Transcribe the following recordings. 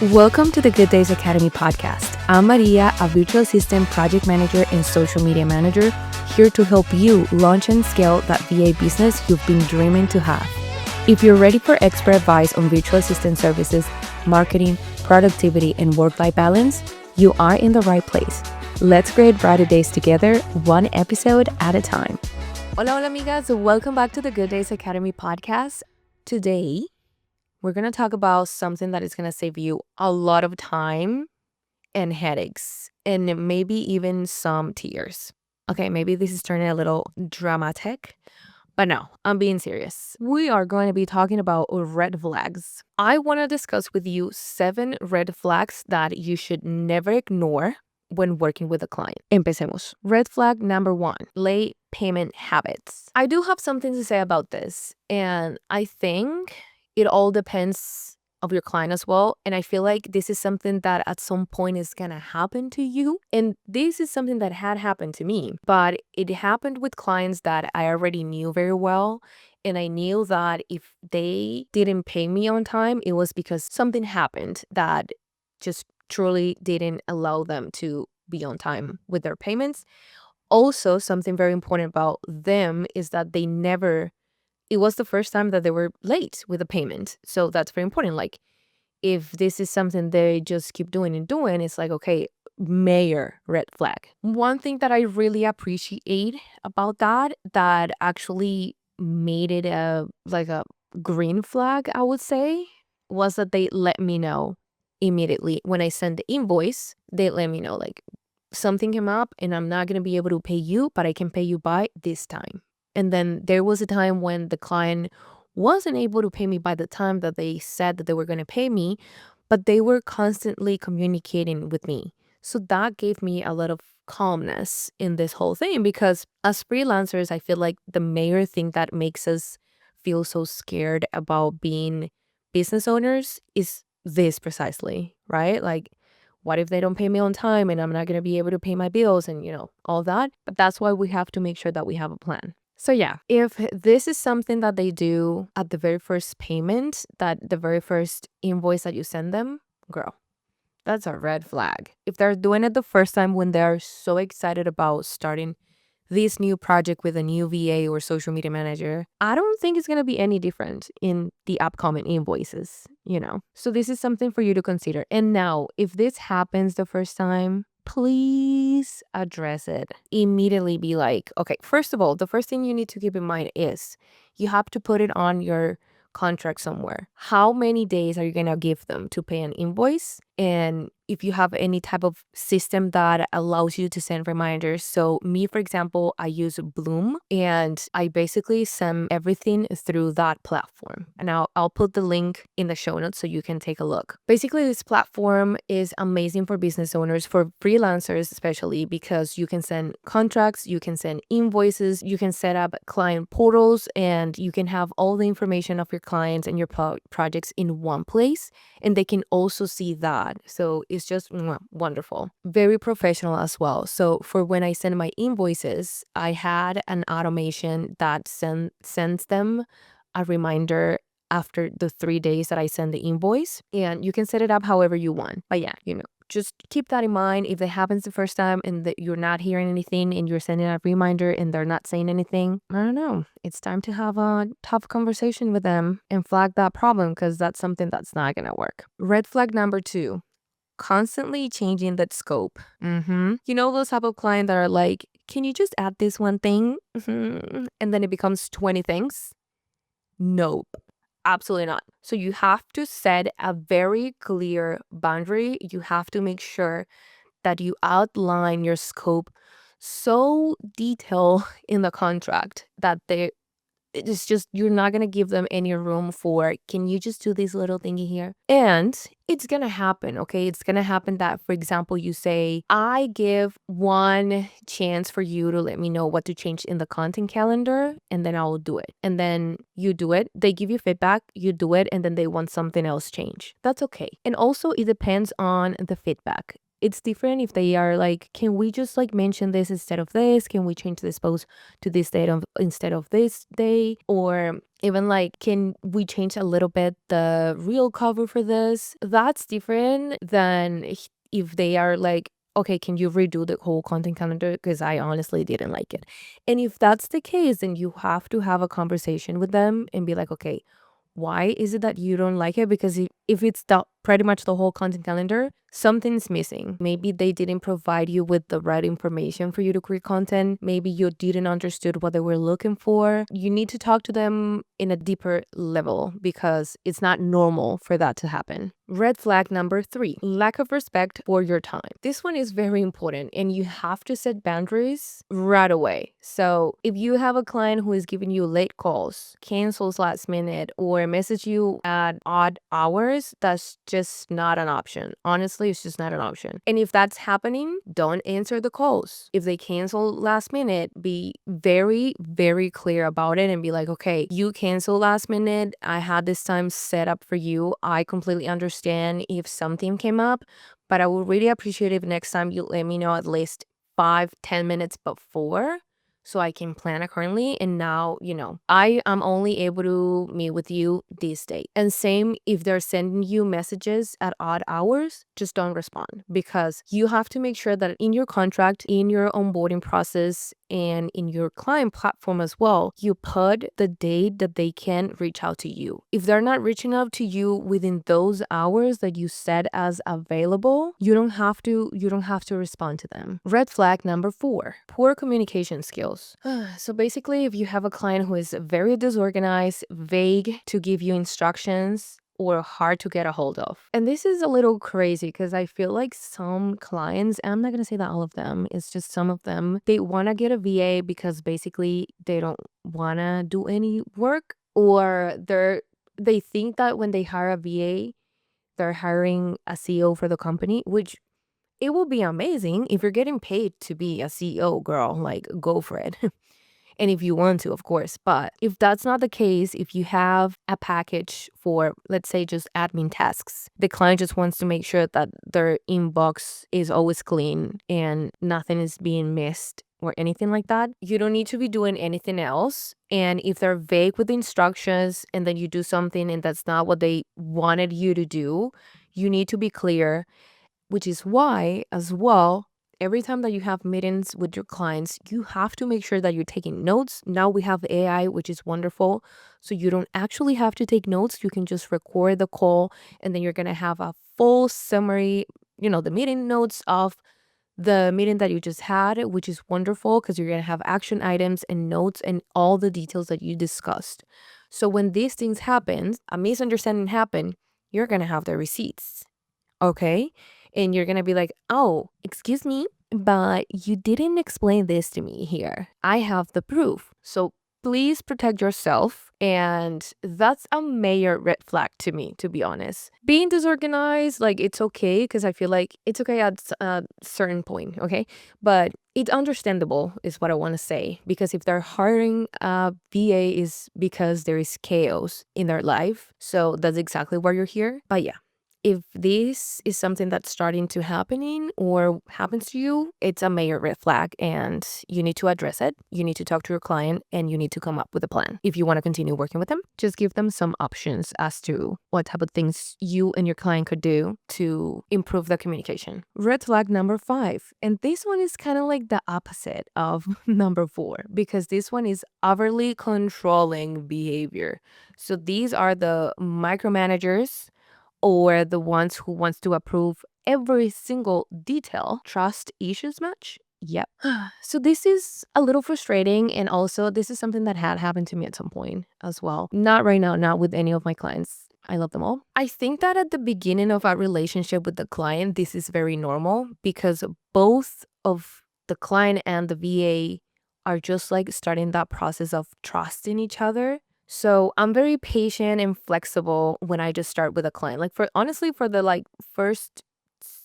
Welcome to the Good Days Academy podcast. I'm Maria, a virtual assistant, project manager, and social media manager, here to help you launch and scale that VA business you've been dreaming to have. If you're ready for expert advice on virtual assistant services, marketing, productivity, and work-life balance, you are in the right place. Let's create brighter days together, one episode at a time. Hola, hola, amigas. Welcome back to the Good Days Academy podcast. Today, we're going to talk about something that is going to save you a lot of time and headaches and maybe even some tears. Okay, maybe this is turning a little dramatic, but no, I'm being serious. We are going to be talking about red flags. I want to discuss with you 7 red flags that you should never ignore when working with a client. Empecemos. Red flag number 1, late payment habits. I do have something to say about this, and I think it all depends of your client as well. And I feel like this is something that at some point is gonna happen to you. And this is something that had happened to me, but it happened with clients that I already knew very well. And I knew that if they didn't pay me on time, it was because something happened that just truly didn't allow them to be on time with their payments. Also, something very important about them is that it was the first time that they were late with a payment. So that's very important. Like, if this is something they just keep doing and doing, it's like, okay, major red flag. One thing that I really appreciate about that actually made it a green flag, I would say, was that they let me know immediately. When I sent the invoice, they let me know, like, something came up and I'm not going to be able to pay you, but I can pay you by this time. And then there was a time when the client wasn't able to pay me by the time that they said that they were going to pay me, but they were constantly communicating with me. So that gave me a lot of calmness in this whole thing, because as freelancers, I feel like the major thing that makes us feel so scared about being business owners is this precisely, right? Like, what if they don't pay me on time and I'm not going to be able to pay my bills and, all that? But that's why we have to make sure that we have a plan. So yeah, if this is something that they do at the very first payment, that the very first invoice that you send them, girl, that's a red flag. If they're doing it the first time when they're so excited about starting this new project with a new VA or social media manager, I don't think it's going to be any different in the upcoming invoices. So this is something for you to consider. And now, if this happens the first time, please address it. Immediately be like, okay, first of all, the first thing you need to keep in mind is you have to put it on your contract somewhere. How many days are you going to give them to pay an invoice? And if you have any type of system that allows you to send reminders. So me, for example, I use Bloom, and I basically send everything through that platform. And I'll put the link in the show notes so you can take a look. Basically, this platform is amazing for business owners, for freelancers especially, because you can send contracts, you can send invoices, you can set up client portals, and you can have all the information of your clients and your projects in one place. And they can also see that. So it's just wonderful. Very professional as well. So for when I send my invoices, I had an automation that sends them a reminder after the 3 days that I send the invoice. And you can set it up however you want. But yeah, just keep that in mind. If it happens the first time and that you're not hearing anything and you're sending a reminder and they're not saying anything, I don't know. It's time to have a tough conversation with them and flag that problem, because that's something that's not going to work. Red flag number 2, constantly changing that scope. Those type of clients that are like, can you just add this one thing? And then it becomes 20 things. Nope. Absolutely not. So you have to set a very clear boundary. You have to make sure that you outline your scope so detailed in the contract that it's just, you're not going to give them any room for, can you just do this little thingy here? And it's going to happen, okay? It's going to happen that, for example, you say, I give one chance for you to let me know what to change in the content calendar, and then I will do it. And then you do it. They give you feedback, you do it, and then they want something else changed. That's okay. And also, it depends on the feedback. It's different if they are like, can we just like mention this instead of this? Can we change this post to this date instead of this day? Or even like, can we change a little bit the real cover for this? That's different than if they are like, okay, can you redo the whole content calendar? Because I honestly didn't like it. And if that's the case, then you have to have a conversation with them and be like, okay, why is it that you don't like it? Because if it's pretty much the whole content calendar, something's missing. Maybe they didn't provide you with the right information for you to create content. Maybe you didn't understood what they were looking for. You need to talk to them in a deeper level because it's not normal for that to happen. Red flag number 3, lack of respect for your time. This one is very important and you have to set boundaries right away. So if you have a client who is giving you late calls, cancels last minute, or message you at odd hours, that's just not an option. Honestly, it's just not an option. And if that's happening, don't answer the calls. If they cancel last minute, be very, very clear about it and be like, okay, you cancel last minute. I had this time set up for you. I completely understand if something came up, but I would really appreciate if next time you let me know at least 5-10 minutes before so I can plan accordingly. And now, I am only able to meet with you this day. And same if they're sending you messages at odd hours, just don't respond because you have to make sure that in your contract, in your onboarding process, and in your client platform as well, you put the date that they can reach out to you. If they're not reaching out to you within those hours that you set as available, you don't have to respond to them. Red flag number 4, poor communication skills. So basically, if you have a client who is very disorganized, vague to give you instructions, or hard to get a hold of. And this is a little crazy because I feel like some clients, and I'm not going to say that all of them, it's just some of them, they want to get a VA because basically they don't want to do any work, or they think that when they hire a VA, they're hiring a CEO for the company, which it will be amazing if you're getting paid to be a CEO, girl, like go for it. And if you want to, of course. But if that's not the case, if you have a package for, let's say, just admin tasks, the client just wants to make sure that their inbox is always clean and nothing is being missed or anything like that, you don't need to be doing anything else. And if they're vague with instructions and then you do something and that's not what they wanted you to do, you need to be clear, which is why, as well, every time that you have meetings with your clients, you have to make sure that you're taking notes. Now we have AI, which is wonderful. So you don't actually have to take notes. You can just record the call and then you're going to have a full summary, the meeting notes of the meeting that you just had, which is wonderful because you're going to have action items and notes and all the details that you discussed. So when these things happen, a misunderstanding happen, you're going to have the receipts. Okay? And you're gonna be like, oh, excuse me, but you didn't explain this to me here. I have the proof. So please protect yourself. And that's a major red flag to me, to be honest. Being disorganized, like, it's okay because I feel like it's okay at a certain point, okay? But it's understandable is what I want to say, because if they're hiring a VA is because there is chaos in their life. So that's exactly why you're here. But yeah, if this is something that's starting to happening or happens to you, it's a major red flag and you need to address it. You need to talk to your client and you need to come up with a plan. If you want to continue working with them, just give them some options as to what type of things you and your client could do to improve the communication. Red flag number 5. And this one is kind of like the opposite of number 4 because this one is overly controlling behavior. So these are the micromanagers or the ones who wants to approve every single detail. Trust issues much? Yep. So this is a little frustrating, and also this is something that had happened to me at some point as well. Not right now, not with any of my clients. I love them all. I think that at the beginning of our relationship with the client, this is very normal because both of the client and the VA are just like starting that process of trusting each other. So I'm very patient and flexible when I just start with a client. Like for the like first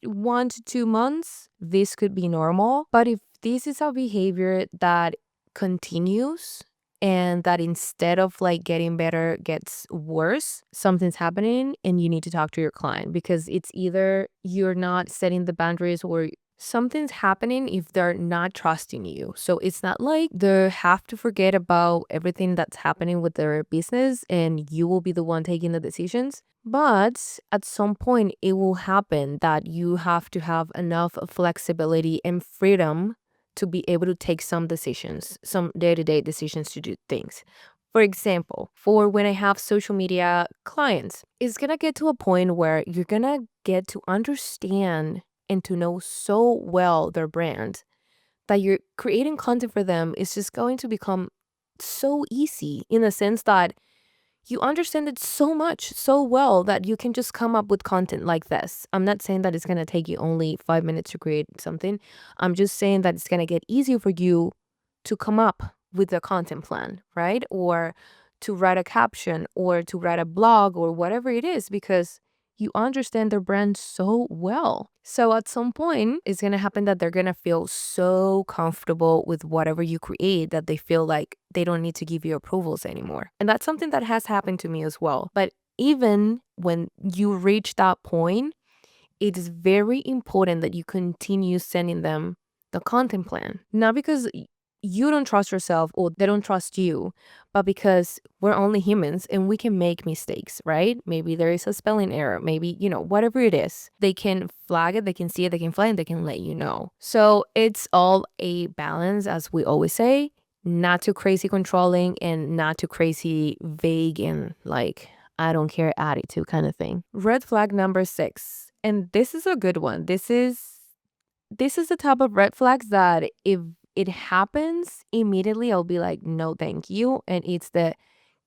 1 to 2 months, this could be normal. But if this is a behavior that continues and that instead of like getting better gets worse, something's happening and you need to talk to your client, because it's either you're not setting the boundaries or something's happening if they're not trusting you. So it's not like they have to forget about everything that's happening with their business and you will be the one taking the decisions. But at some point, it will happen that you have to have enough flexibility and freedom to be able to take some decisions, some day-to-day decisions to do things. For example, for when I have social media clients, it's gonna get to a point where you're gonna get to understand and to know so well their brand that you're creating content for them is just going to become so easy, in the sense that you understand it so much, so well, that you can just come up with content like this. I'm not saying that it's going to take you only 5 minutes to create something. I'm just saying that it's going to get easier for you to come up with a content plan, right? Or to write a caption or to write a blog or whatever it is, because you understand their brand so well. So at some point, it's going to happen that they're going to feel so comfortable with whatever you create that they feel like they don't need to give you approvals anymore. And that's something that has happened to me as well. But even when you reach that point, it is very important that you continue sending them the content plan. Not because you don't trust yourself or they don't trust you, but because we're only humans and we can make mistakes, right? Maybe there is a spelling error, maybe, whatever it is, they can flag it, they can see it, they can flag it, they can let you know. So it's all a balance, as we always say, not too crazy controlling and not too crazy vague and like, I don't care attitude kind of thing. Red flag number 6. And this is a good one. This is the type of red flags that if it happens immediately, I'll be like, no, thank you. And it's the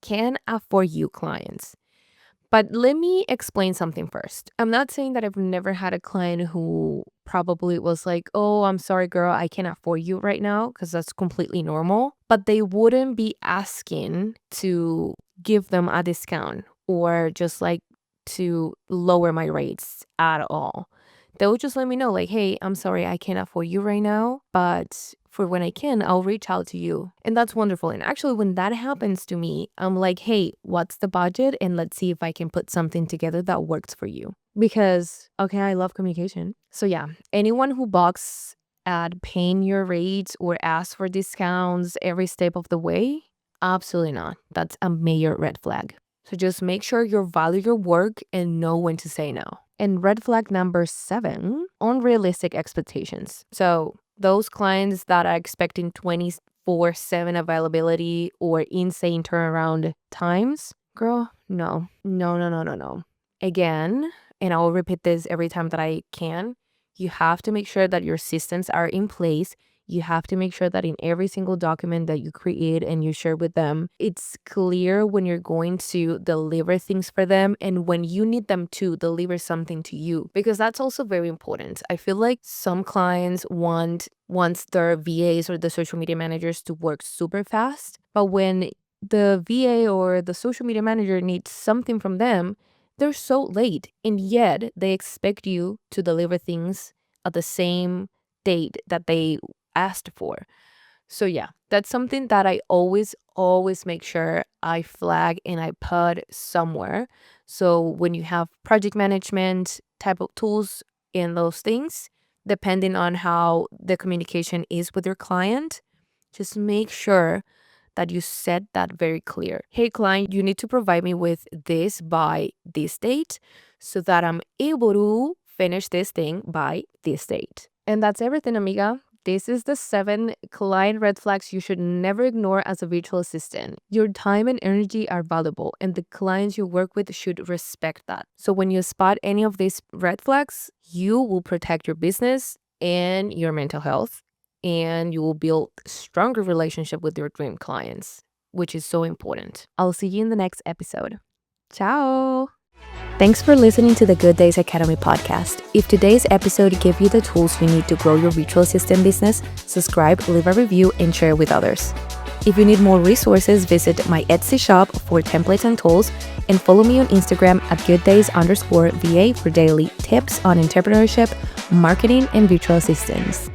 can afford you clients. But let me explain something first. I'm not saying that I've never had a client who probably was like, oh, I'm sorry, girl, I can't afford you right now, because that's completely normal. But they wouldn't be asking to give them a discount or just like to lower my rates at all. They would just let me know like, hey, I'm sorry, I can't afford you right now, but for when I can, I'll reach out to you. And that's wonderful. And actually, when that happens to me, I'm like, hey, what's the budget? And let's see if I can put something together that works for you. Because, okay, I love communication. So yeah, anyone who balks at paying your rates or asks for discounts every step of the way, absolutely not. That's a major red flag. So just make sure you value your work and know when to say no. And red flag number 7, unrealistic expectations. So those clients that are expecting 24/7 availability or insane turnaround times, girl, no. Again, and I'll repeat this every time that I can, you have to make sure that your systems are in place. You have to make sure that in every single document that you create and you share with them, it's clear when you're going to deliver things for them and when you need them to deliver something to you, because that's also very important. I feel like some clients want their VAs or the social media managers to work super fast, but when the VA or the social media manager needs something from them, they're so late, and yet they expect you to deliver things at the same date that they asked for. So yeah, that's something that I always make sure I flag and I put somewhere. So when you have project management type of tools and those things, depending on how the communication is with your client, just make sure that you set that very clear. Hey client, you need to provide me with this by this date so that I'm able to finish this thing by this date. And that's everything, amiga. This is the 7 client red flags you should never ignore as a virtual assistant. Your time and energy are valuable, and the clients you work with should respect that. So when you spot any of these red flags, you will protect your business and your mental health, and you will build a stronger relationship with your dream clients, which is so important. I'll see you in the next episode. Ciao! Thanks for listening to the Good Days Academy podcast. If today's episode gave you the tools you need to grow your virtual assistant business, subscribe, leave a review, and share with others. If you need more resources, visit my Etsy shop for templates and tools, and follow me on Instagram at gooddays_VA for daily tips on entrepreneurship, marketing, and virtual assistants.